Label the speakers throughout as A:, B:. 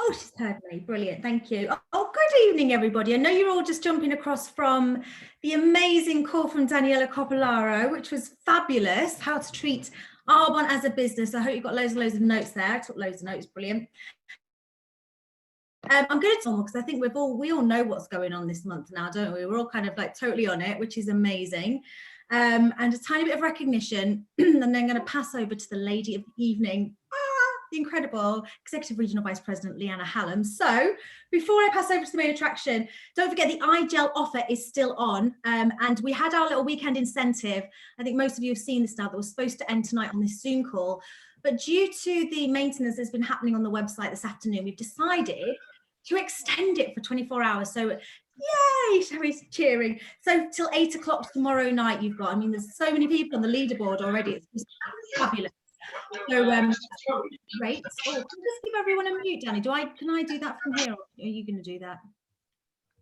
A: Oh, she's heard me. Brilliant. Thank you. Oh, good evening, everybody. I know you're all just jumping across from the amazing call from Daniela Copolaro, which was fabulous. How to treat Arbonne as a business. I hope you've got loads and loads of notes there. I took loads of notes. Brilliant. I'm going to talk because I think we all know what's going on this month now, don't we? We're all kind of like totally on it, which is amazing. And a tiny bit of recognition, and then I'm going to pass over to the lady of the evening, the incredible Executive Regional Vice President, Leanna Hallam. So before I pass over to the main attraction, don't forget the iGel offer is still on. And we had our little weekend incentive. I think most of you have seen this now, that was supposed to end tonight on this Zoom call. But due to the maintenance that's been happening on the website this afternoon, we've decided to extend it for 24 hours. So yay, Sherry's cheering. So till 8 o'clock tomorrow night you've got. I mean, there's so many people on the leaderboard already. It's just fabulous. So great. Oh, can I just give everyone a mute, Danny? Can I do that from here? Or are you going to do that?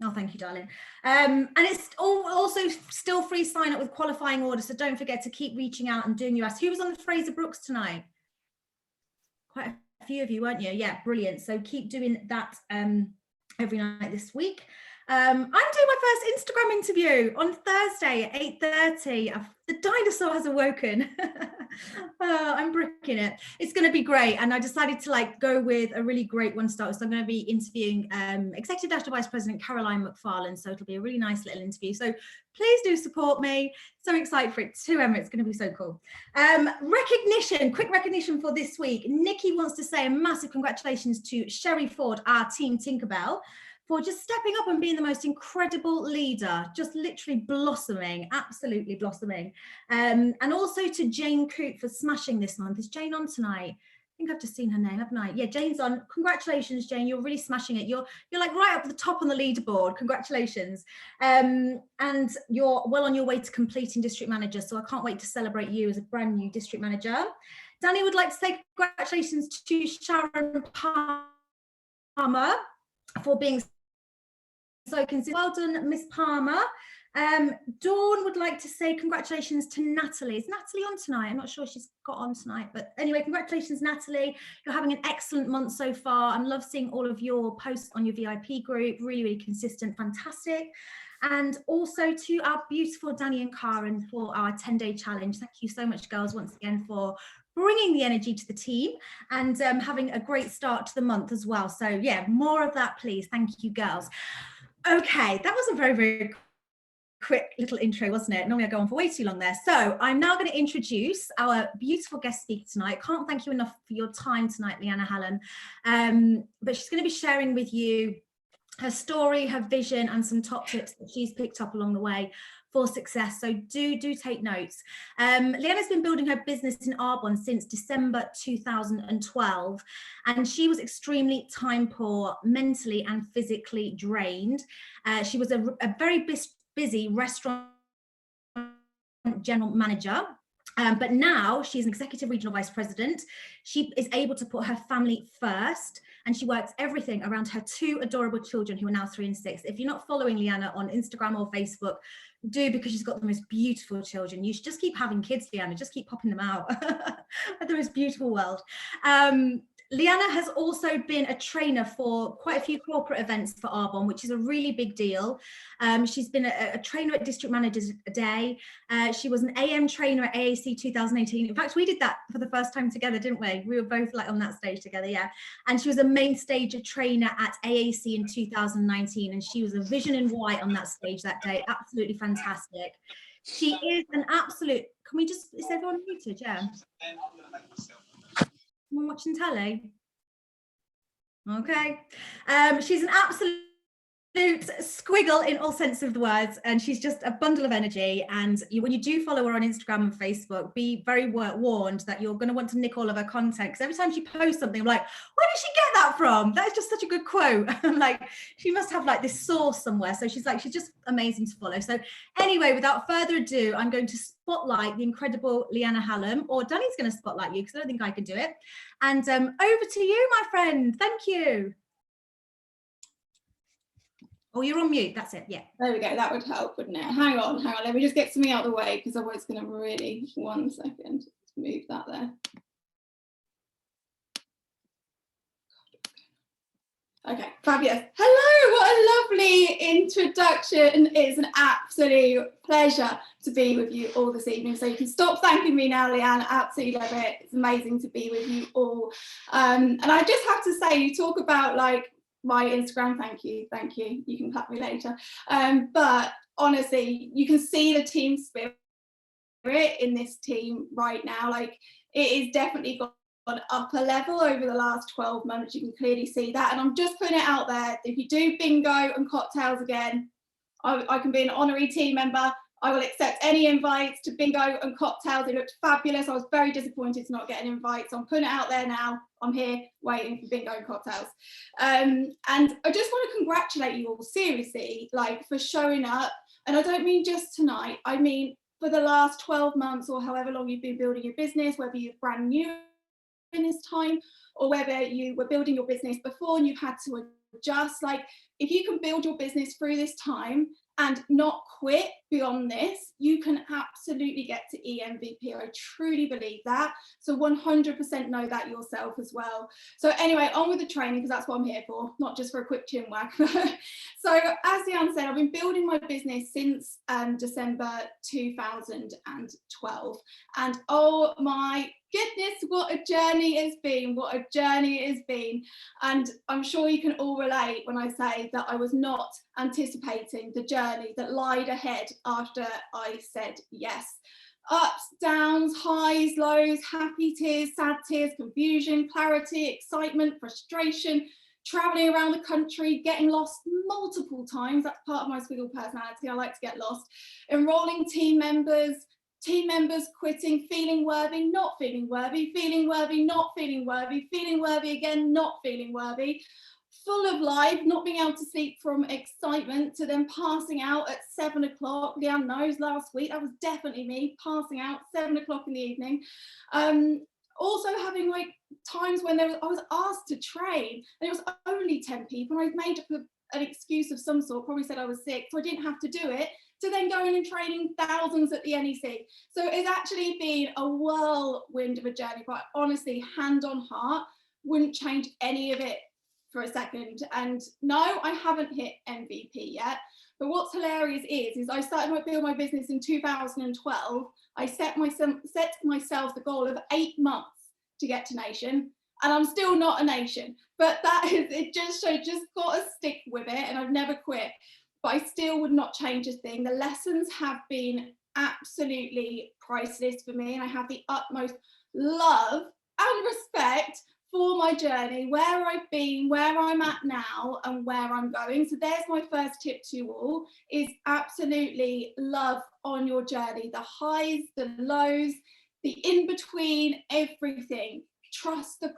A: Oh, thank you, darling. And it's also still free sign up with qualifying orders. So don't forget to keep reaching out and doing your ask. Who was on the Fraser Brooks tonight? Quite a few of you, weren't you? Yeah, brilliant. So keep doing that every night this week. I'm doing my first Instagram interview on Thursday at 8:30. The dinosaur has awoken. I'm bricking it. It's going to be great. And I decided to go with a really great one start. So I'm going to be interviewing Executive National Vice President Caroline McFarlane. So it'll be a really nice little interview. So please do support me. So excited for it too, Emma. It's going to be so cool. Quick recognition for this week. Nikki wants to say a massive congratulations to Sherry Ford, our team Tinkerbell, for just stepping up and being the most incredible leader, just literally blossoming, absolutely blossoming. And also to Jane Coote for smashing this month. Is Jane on tonight? I think I've just seen her name, haven't I? Yeah, Jane's on. Congratulations, Jane. You're really smashing it. You're like right up at the top on the leaderboard. Congratulations. And you're well on your way to completing district manager. So I can't wait to celebrate you as a brand new district manager. Danny would like to say congratulations to Sharon Palmer for being so consistent. Well done, Miss Palmer. Dawn would like to say congratulations to Natalie. Is Natalie on tonight? I'm not sure she's got on tonight, but anyway, congratulations, Natalie. You're having an excellent month so far. I love seeing all of your posts on your VIP group. Really, really consistent, fantastic. And also to our beautiful Danny and Karen for our 10-day challenge. Thank you so much, girls, once again for bringing the energy to the team and having a great start to the month as well. So yeah, more of that, please. Thank you, girls. Okay, that was a very, very quick little intro, wasn't it? Normally I go on for way too long there. So I'm now going to introduce our beautiful guest speaker tonight. I can't thank you enough for your time tonight, Leanna Hallam. But she's going to be sharing with you her story, her vision, and some top tips that she's picked up along the way for success. So do take notes. Leanna's been building her business in Arbonne since December 2012, and she was extremely time poor, mentally and physically drained. She was a very busy restaurant general manager. But now she's an executive regional vice president. She is able to put her family first, and she works everything around her two adorable children who are now 3 and 6. If you're not following Leanna on Instagram or Facebook, do, because she's got the most beautiful children. You should just keep having kids, Leanna, just keep popping them out. The most beautiful world. Leanna has also been a trainer for quite a few corporate events for Arbonne, which is a really big deal. She's been a trainer at District Managers a Day. She was an AM trainer at AAC 2018. In fact, we did that for the first time together, didn't we? We were both on that stage together, yeah. And she was a main stage trainer at AAC in 2019, and she was a vision in white on that stage that day. Absolutely fantastic. She is an absolute, is everyone muted? Yeah. Someone watching telly? Okay. She's an absolute squiggle in all sense of the words, and she's just a bundle of energy. And when you do follow her on Instagram and Facebook, be very warned that you're going to want to nick all of her content, because every time she posts something, I'm like, where did she get that from? That is just such a good quote. I'm like, she must have this source somewhere. So she's just amazing to follow. So anyway, without further ado, I'm going to spotlight the incredible Leanna Hallam, or Danny's going to spotlight you because I don't think I can do it. And over to you, my friend. Thank you. Oh, you're on mute. That's it. Yeah.
B: There we go. That would help, wouldn't it? Hang on. Let me just get something out of the way, because otherwise it's going to really, 1 second. Let's move that there. Okay, fabulous. Hello, what a lovely introduction. It's an absolute pleasure to be with you all this evening. So you can stop thanking me now, Leanna. Absolutely love it. It's amazing to be with you all. And I just have to say, you talk about like my Instagram. Thank you. You can clap me later. But honestly, you can see the team spirit in this team right now. Like, it is definitely got an upper level over the last 12 months. You can clearly see that, and I'm just putting it out there. If you do bingo and cocktails again, I can be an honorary team member. I will accept any invites to bingo and cocktails. It looked fabulous. I was very disappointed to not get an invite, so I'm putting it out there now. I'm here waiting for bingo and cocktails. And I just want to congratulate you all seriously, like, for showing up. And I don't mean just tonight, I mean for the last 12 months or however long you've been building your business, whether you're brand new in this time or whether you were building your business before and you've had to adjust. Like, if you can build your business through this time and not quit beyond this, you can absolutely get to EMVP. I truly believe that. So 100% know that yourself as well. So anyway, on with the training, because that's what I'm here for, not just for a quick chin wag. So as Leanna said, I've been building my business since December 2012. And oh my goodness, what a journey it's been, what a journey it has been. And I'm sure you can all relate when I say that I was not anticipating the journey that lied ahead after I said yes. Ups, downs, highs, lows, happy tears, sad tears, confusion, clarity, excitement, frustration, traveling around the country, getting lost multiple times. That's part of my squiggle personality. I like to get lost. Enrolling team members quitting, feeling worthy, not feeling worthy, feeling worthy, not feeling worthy, feeling worthy again, not feeling worthy, full of life, not being able to sleep from excitement, to then passing out at 7 o'clock. Leanne knows last week, that was definitely me, passing out 7 o'clock in the evening. Also having like times when I was asked to train and it was only 10 people and I made up an excuse of some sort, probably said I was sick, so I didn't have to do it, to then going and training thousands at the NEC. So it's actually been a whirlwind of a journey, but honestly, hand on heart, wouldn't change any of it for a second. And no, I haven't hit MVP yet. But what's hilarious is I started to build my business in 2012. I set myself the goal of 8 months to get to nation, and I'm still not a nation. But that is, it just showed, just got to stick with it, and I've never quit. But I still would not change a thing. The lessons have been absolutely priceless for me, and I have the utmost love and respect for my journey, where I've been, where I'm at now, and where I'm going. So there's my first tip to you all, is absolutely love on your journey. The highs, the lows, the in-between, everything. Trust the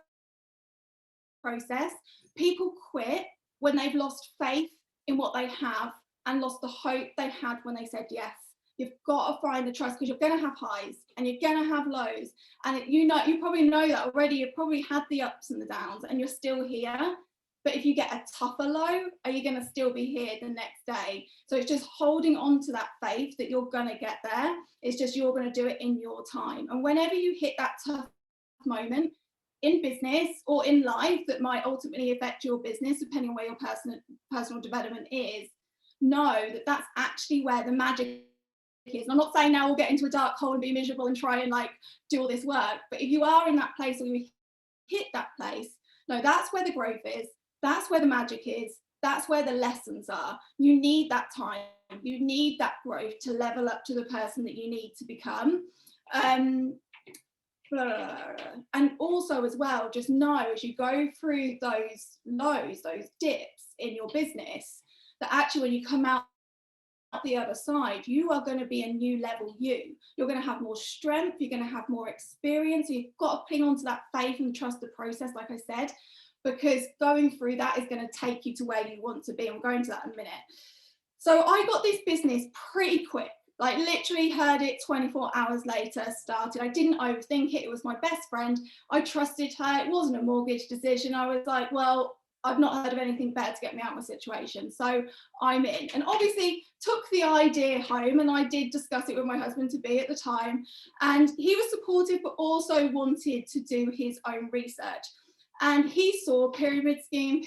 B: process. People quit when they've lost faith in what they have and lost the hope they had when they said yes. You've got to find the trust, because you're going to have highs and you're going to have lows. And you probably know that already. You've probably had the ups and the downs and you're still here. But if you get a tougher low, are you going to still be here the next day? So it's just holding on to that faith that you're going to get there. It's just you're going to do it in your time. And whenever you hit that tough moment in business or in life that might ultimately affect your business, depending on where your personal development is, know that that's actually where the magic is. And I'm not saying now we'll get into a dark hole and be miserable and try and like do all this work, but if you are in that place or you hit that place, no, that's where the growth is, that's where the magic is, that's where the lessons are. You need that time, you need that growth to level up to the person that you need to become. And also as well, just know as you go through those lows, those dips in your business, that actually when you come out the other side, you are going to be a new level you're going to have more strength, you're going to have more experience. So you've got to cling on to that faith and trust the process, like I said, because going through that is going to take you to where you want to be. I'm going to that in a minute. So I got this business pretty quick, like literally heard it 24 hours later, started. I didn't overthink it. It was my best friend. I trusted her. It wasn't a mortgage decision. I was like, well, I've not heard of anything better to get me out of my situation, so I'm in. And obviously took the idea home, and I did discuss it with my husband to be at the time, and he was supportive but also wanted to do his own research. And he saw pyramid scheme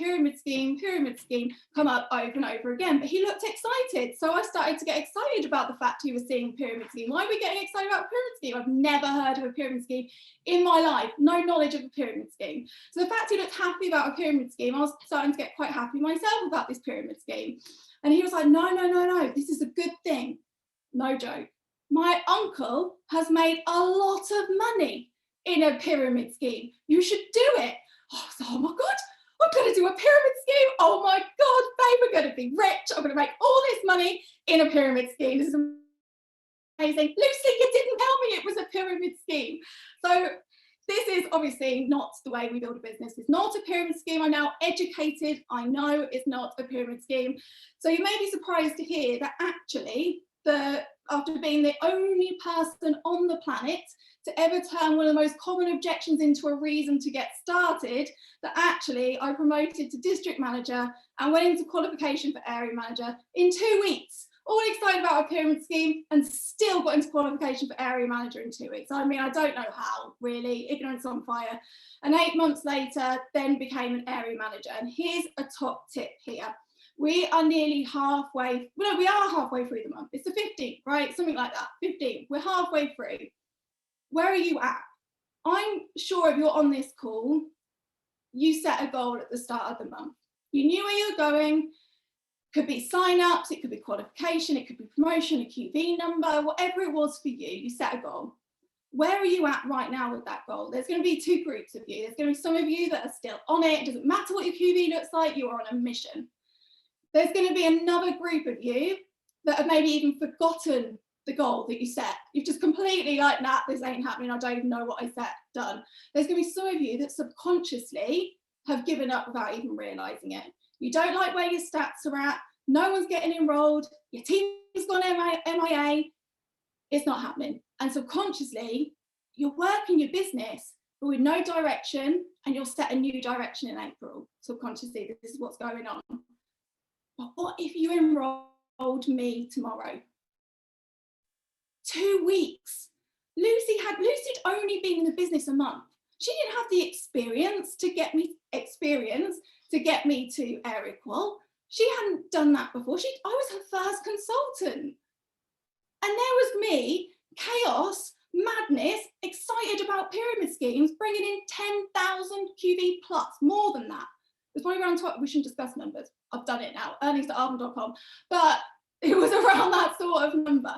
B: come up over and over again, but he looked excited. So I started to get excited about the fact he was seeing pyramid scheme. Why are we getting excited about a pyramid scheme? I've never heard of a pyramid scheme in my life, no knowledge of a pyramid scheme. So the fact he looked happy about a pyramid scheme, I was starting to get quite happy myself about this pyramid scheme. And he was like, no, this is a good thing. No joke. My uncle has made a lot of money in a pyramid scheme. You should do it. Oh my God, I'm going to do a pyramid scheme. Oh my God, babe, we're going to be rich. I'm going to make all this money in a pyramid scheme. This is amazing. Lucy, you didn't tell me it was a pyramid scheme. So this is obviously not the way we build a business. It's not a pyramid scheme. I'm now educated. I know it's not a pyramid scheme. So you may be surprised to hear that actually, after being the only person on the planet to ever turn one of the most common objections into a reason to get started, that actually I promoted to district manager and went into qualification for area manager in 2 weeks. All excited about a pyramid scheme and still got into qualification for area manager in 2 weeks. I mean, I don't know how, really, ignorance on fire. And 8 months later, then became an area manager. And here's a top tip here. We are nearly halfway, well, no, we are halfway through the month. It's the 15th, right? Something like that, 15th. We're halfway through. Where are you at? I'm sure if you're on this call, you set a goal at the start of the month. You knew where you're going. Could be sign-ups, it could be qualification, it could be promotion, a QV number, whatever it was for you, you set a goal. Where are you at right now with that goal? There's going to be 2 groups of you. There's going to be some of you that are still on it. It doesn't matter what your QV looks like, you are on a mission. There's going to be another group of you that have maybe even forgotten the goal that you set. You've just completely like, nah, this ain't happening. I don't even know what I set, done. There's going to be some of you that subconsciously have given up without even realising it. You don't like where your stats are at. No one's getting enrolled. Your team's gone MIA. It's not happening. And subconsciously, you're working your business, but with no direction, and you'll set a new direction in April. Subconsciously, this is what's going on. But what if you enrolled me tomorrow? 2 weeks. Lucy'd only been in the business a month. She didn't have the experience to get me to Area Qual. She hadn't done that before. I was her first consultant. And there was me, chaos, madness, excited about pyramid schemes, bringing in 10,000 QV plus, more than that. It was probably around 12, we shouldn't discuss numbers. I've done it now, earnings.arvin.com. But it was around that sort of number.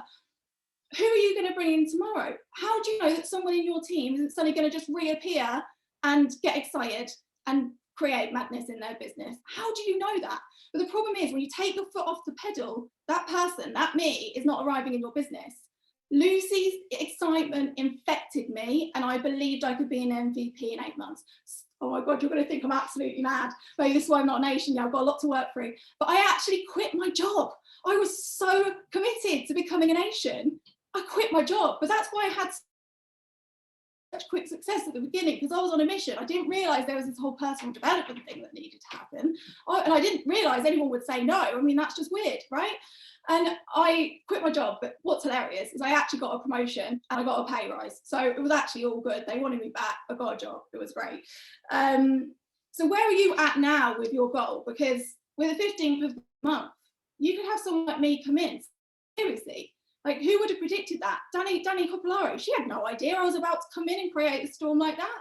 B: Who are you going to bring in tomorrow? How do you know that someone in your team isn't suddenly going to just reappear and get excited and create madness in their business? How do you know that? But the problem is when you take your foot off the pedal, that person, that me, is not arriving in your business. Lucy's excitement infected me and I believed I could be an MVP in 8 months. Oh my God, you're going to think I'm absolutely mad. Maybe this is why I'm not a nation yet. I've got a lot to work through. But I actually quit my job. I was so committed to becoming a nation. I quit my job, but that's why I had such quick success at the beginning, because I was on a mission. I didn't realise there was this whole personal development thing that needed to happen. And I didn't realise anyone would say no. I mean, that's just weird, right? And I quit my job, but what's hilarious is I actually got a promotion and I got a pay rise. So it was actually all good. They wanted me back. I got a job. It was great. So where are you at now with your goal? Because with the 15th of the month, you could have someone like me come in. Seriously. Like, who would have predicted that? Danny Copolaro, she had no idea I was about to come in and create a storm like that.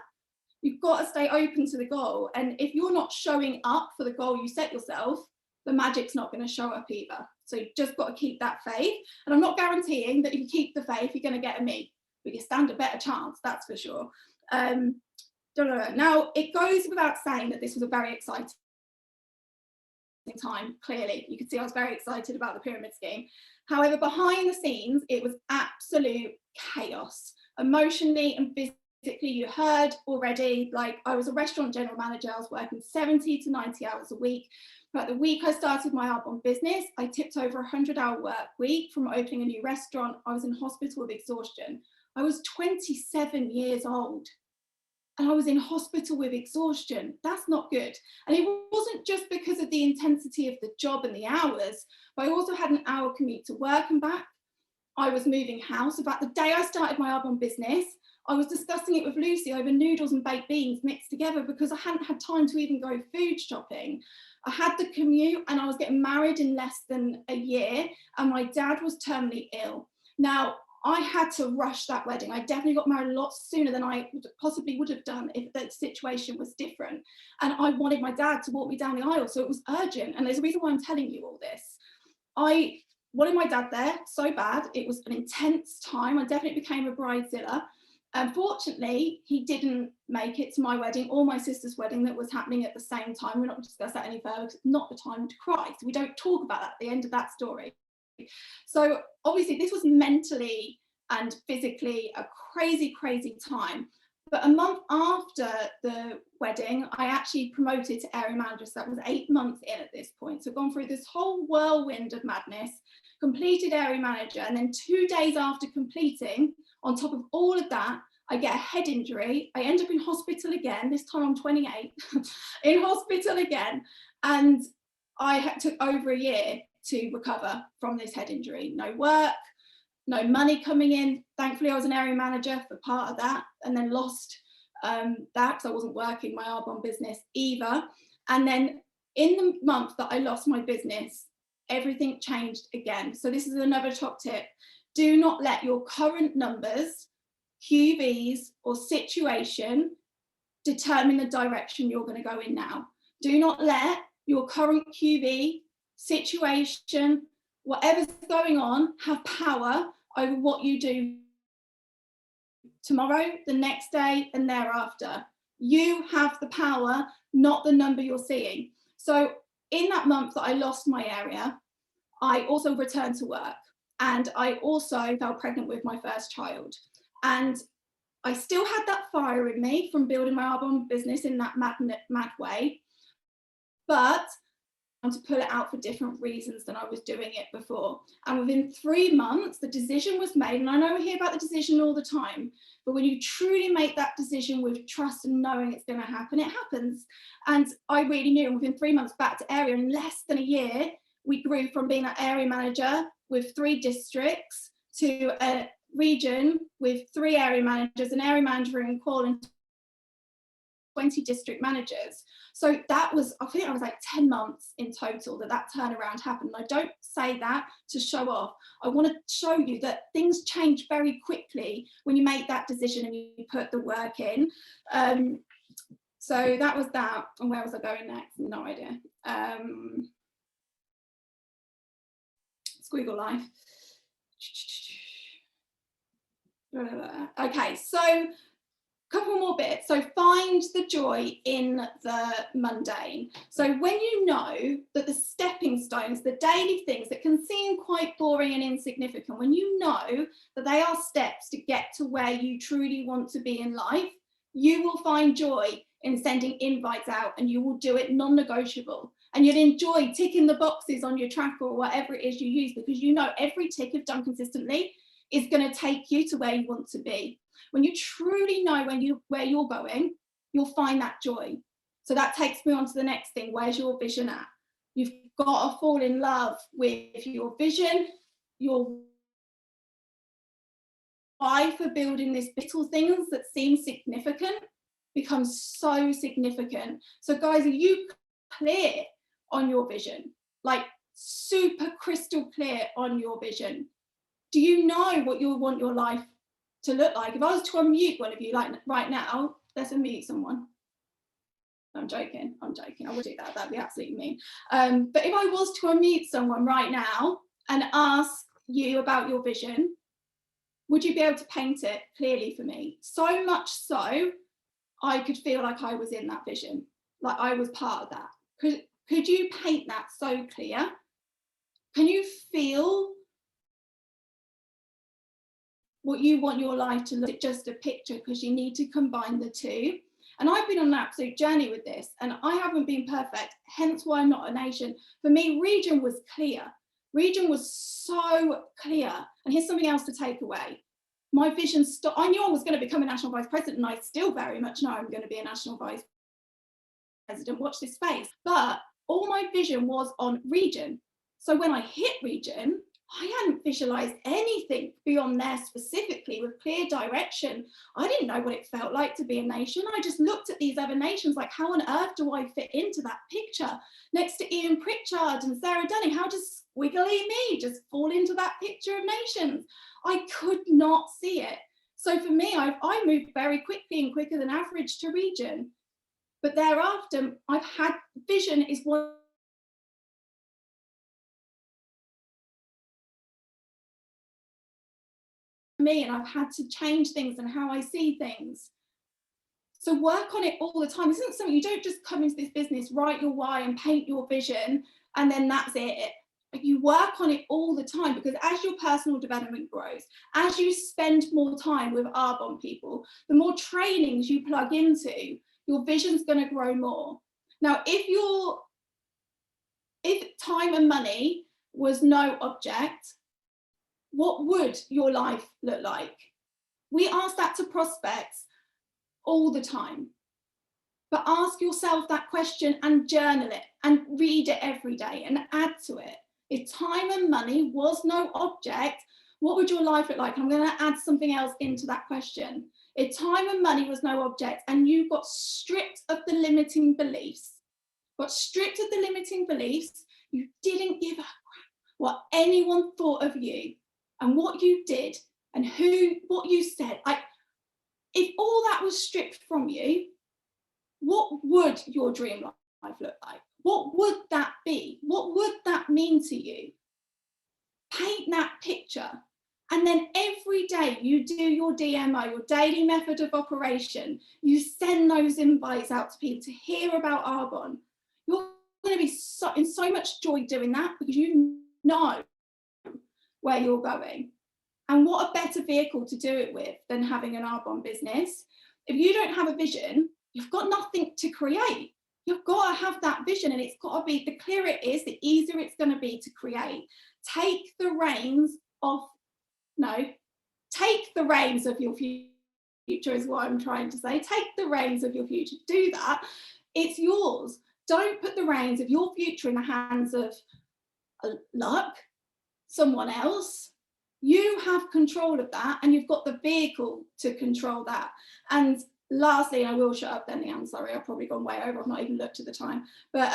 B: You've got to stay open to the goal. And if you're not showing up for the goal you set yourself, the magic's not going to show up either. So you've just got to keep that faith. And I'm not guaranteeing that if you keep the faith, you're going to get a me, but you stand a better chance, that's for sure. Now, it goes without saying that this was a very exciting time. Clearly, you could see I was very excited about the pyramid scheme. However, behind the scenes, it was absolute chaos, emotionally and physically. You heard already, like, I was a restaurant general manager. I was working 70 to 90 hours a week. But the week I started my Arbonne business, I tipped over 100-hour work week from opening a new restaurant. I was in hospital with exhaustion. I was 27 years old. And I was in hospital with exhaustion. That's not good. And it wasn't just because of the intensity of the job and the hours, but I also had an hour commute to work and back. I was moving house. About the day I started my Arbonne business, I was discussing it with Lucy over noodles and baked beans mixed together because I hadn't had time to even go food shopping. I had the commute and I was getting married in less than a year and my dad was terminally ill. Now, I had to rush that wedding. I definitely got married a lot sooner than I possibly would have done if the situation was different. And I wanted my dad to walk me down the aisle, so it was urgent. And there's a reason why I'm telling you all this. I wanted my dad there so bad. It was an intense time. I definitely became a bridezilla. Unfortunately, he didn't make it to my wedding or my sister's wedding that was happening at the same time. We're not going to discuss that any further because it's not the time to cry. So we don't talk about that at the end of that story. So obviously this was mentally and physically a crazy, crazy time. But a month after the wedding, I actually promoted to area manager. So that was 8 months in at this point. So I've gone through this whole whirlwind of madness, completed area manager. And then 2 days after completing, on top of all of that, I get a head injury. I end up in hospital again. This time I'm 28, in hospital again. And I took over a year to recover from this head injury. No work, no money coming in. Thankfully, I was an area manager for part of that and then lost that because I wasn't working my Arbonne business either. And then in the month that I lost my business, everything changed again. So this is another top tip. Do not let your current numbers, QVs or situation determine the direction you're going to go in now. Do not let your current QV, situation, whatever's going on, have power over what you do tomorrow, the next day, and thereafter. You have the power, not the number you're seeing. So in that month that I lost my area, I also returned to work and I also fell pregnant with my first child. And I still had that fire in me from building my Arbonne business in that mad way, but to pull it out for different reasons than I was doing it before. And within 3 months, the decision was made. And I know we hear about the decision all the time, but when you truly make that decision with trust and knowing it's going to happen, it happens. And I really knew. And within 3 months back to area, in less than a year, we grew from being an area manager with 3 districts to a region with 3 area managers, an area manager in Cornwall, and 20 district managers. So that was, I think I was like 10 months in total that turnaround happened. I don't say that to show off. I want to show you that things change very quickly when you make that decision and you put the work in. So that was that. And where was I going next? No idea. Squiggle life. Okay, so couple more bits. So find the joy in the mundane. So when you know that the stepping stones, the daily things that can seem quite boring and insignificant, when you know that they are steps to get to where you truly want to be in life, you will find joy in sending invites out and you will do it non-negotiable. And you'll enjoy ticking the boxes on your tracker or whatever it is you use, because you know every tick if done consistently is going to take you to where you want to be. When you truly know where you're going, you'll find that joy. So that takes me on to the next thing. Where's your vision at? You've got to fall in love with your vision, your why for building these little things that seem significant becomes so significant. So guys, are you clear on your vision? Like super crystal clear on your vision? Do you know what you want your life to look like? If I was to unmute one of you like right now, let's unmute someone. I'm joking, I would do that, that'd be absolutely mean. But if I was to unmute someone right now and ask you about your vision, would you be able to paint it clearly for me? So much so, I could feel like I was in that vision, like I was part of that. Could you paint that so clear? Can you feel what you want your life to look like? Just a picture, because you need to combine the two. And I've been on an absolute journey with this and I haven't been perfect, hence why I'm not a nation. For me, region was clear. Region was so clear. And here's something else to take away. My vision, I knew I was going to become a national vice president, and I still very much know I'm going to be a national vice president, watch this space. But all my vision was on region. So when I hit region, I hadn't visualized anything beyond there specifically with clear direction. I didn't know what it felt like to be a nation. I just looked at these other nations like, how on earth do I fit into that picture next to Ian Pritchard and Sarah Dunning? How does squiggly me just fall into that picture of nations? I could not see it. So for me, I moved very quickly and quicker than average to region. But thereafter, I've had vision is one me, and I've had to change things and how I see things. So work on it all the time. This isn't something you don't just come into this business, write your why and paint your vision, and then that's it. You work on it all the time, because as your personal development grows, as you spend more time with Arbonne people, the more trainings you plug into, your vision's going to grow more. Now, if time and money was no object, what would your life look like? We ask that to prospects all the time. But ask yourself that question and journal it and read it every day and add to it. If time and money was no object, what would your life look like? I'm going to add something else into that question. If time and money was no object and you got stripped of the limiting beliefs, you didn't give a crap what anyone thought of you and what you did and what you said. If all that was stripped from you, what would your dream life look like? What would that be? What would that mean to you? Paint that picture. And then every day you do your DMO, your daily method of operation, you send those invites out to people to hear about Arbonne. You're going to be in so much joy doing that, because you know where you're going. And what a better vehicle to do it with than having an Arbonne business. If you don't have a vision, you've got nothing to create. You've got to have that vision, and it's got to be, the clearer it is, the easier it's going to be to create. Take the reins of your future is what I'm trying to say. Take the reins of your future. Do that. It's yours. Don't put the reins of your future in the hands of luck, someone else. You have control of that, and you've got the vehicle to control that. And lastly, and I will shut up then, Leanne, sorry, I've probably gone way over, I've not even looked at the time, but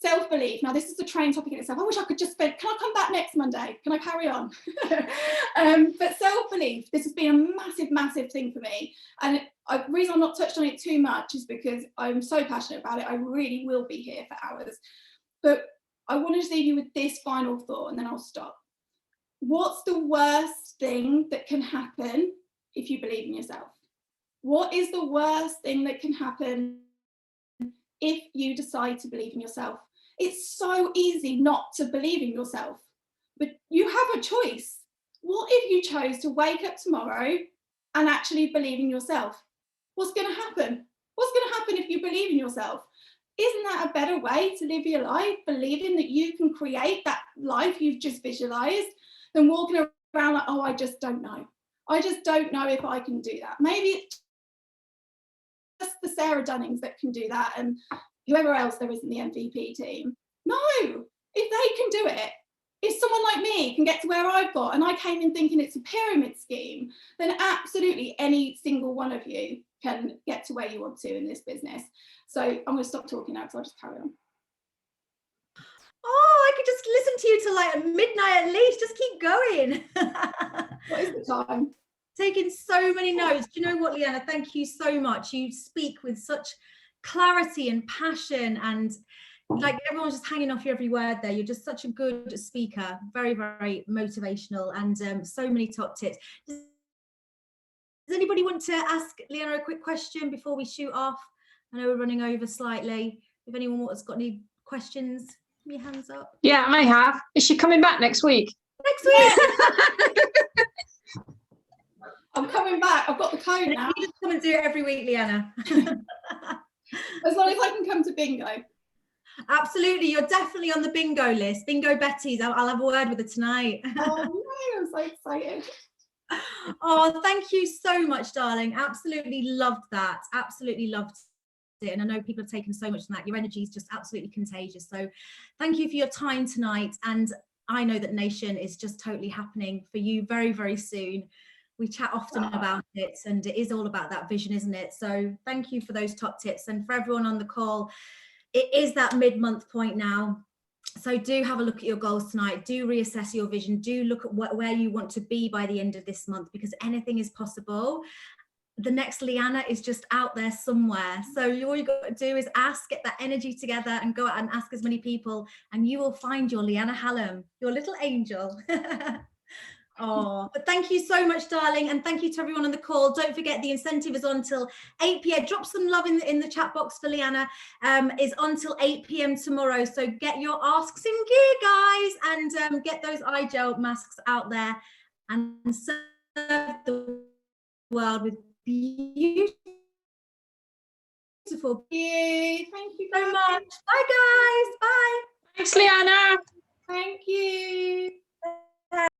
B: self-belief. Now, this is a train topic in itself. I wish I could just spend, can I come back next Monday? Can I carry on? But self-belief, this has been a massive, massive thing for me. And the reason I'm not touched on it too much is because I'm so passionate about it. I really will be here for hours. But I want to leave you with this final thought, and then I'll stop. What's the worst thing that can happen if you believe in yourself? What is the worst thing that can happen if you decide to believe in yourself? It's so easy not to believe in yourself, but you have a choice. What if you chose to wake up tomorrow and actually believe in yourself? What's going to happen? What's going to happen if you believe in yourself? Isn't that a better way to live your life, believing that you can create that life you've just visualized, than walking around like, oh, I just don't know. I just don't know if I can do that. Maybe it's just the Sarah Dunnings that can do that, and whoever else there is in the MVP team. No, if they can do it, if someone like me can get to where I've got, and I came in thinking it's a pyramid scheme, then absolutely any single one of you can get to where you want to in this business. So I'm going to stop talking now, because I'll just carry on.
A: Oh, I could just listen to you till like midnight at least. Just keep going.
B: What is the time?
A: Taking so many notes. Do you know what, Leanna? Thank you so much. You speak with such clarity and passion, and like everyone's just hanging off you every word there. You're just such a good speaker. Very, very motivational, and so many top tips. Does anybody want to ask Leanna a quick question before we shoot off? I know we're running over slightly. If anyone has got any questions, give me your hands up.
C: Yeah, I have. Is she coming back next week?
A: Next week.
B: I'm coming back. I've got the code now.
A: You just come and do it every week, Leanna.
B: As long as I can come to bingo.
A: Absolutely, you're definitely on the bingo list. Bingo Betty's. I'll have a word with her tonight.
B: Oh no, I'm so excited.
A: Oh, thank you so much, darling. Absolutely loved that. Absolutely loved it. And I know people have taken so much from that. Your energy is just absolutely contagious. So thank you for your time tonight. And I know that Nation is just totally happening for you very, very soon. We chat often about it, and it is all about that vision, isn't it? So thank you for those top tips. And for everyone on the call, it is that mid-month point now. So do have a look at your goals tonight. Do reassess your vision. Do look at where you want to be by the end of this month, because anything is possible. The next Leanna is just out there somewhere. So all you got to do is ask, get that energy together, and go out and ask as many people, and you will find your Leanna Hallam, your little angel. Oh, but thank you so much, darling, and thank you to everyone on the call. Don't forget, the incentive is on till 8 p.m. Drop some love in the chat box for Leanna. Is on till 8 p.m. tomorrow. So get your asks in gear, guys, and get those eye gel masks out there and serve the world with beautiful.
B: Thank you
A: So much. Bye, guys. Bye.
C: Thanks, Leanna.
B: Thank you.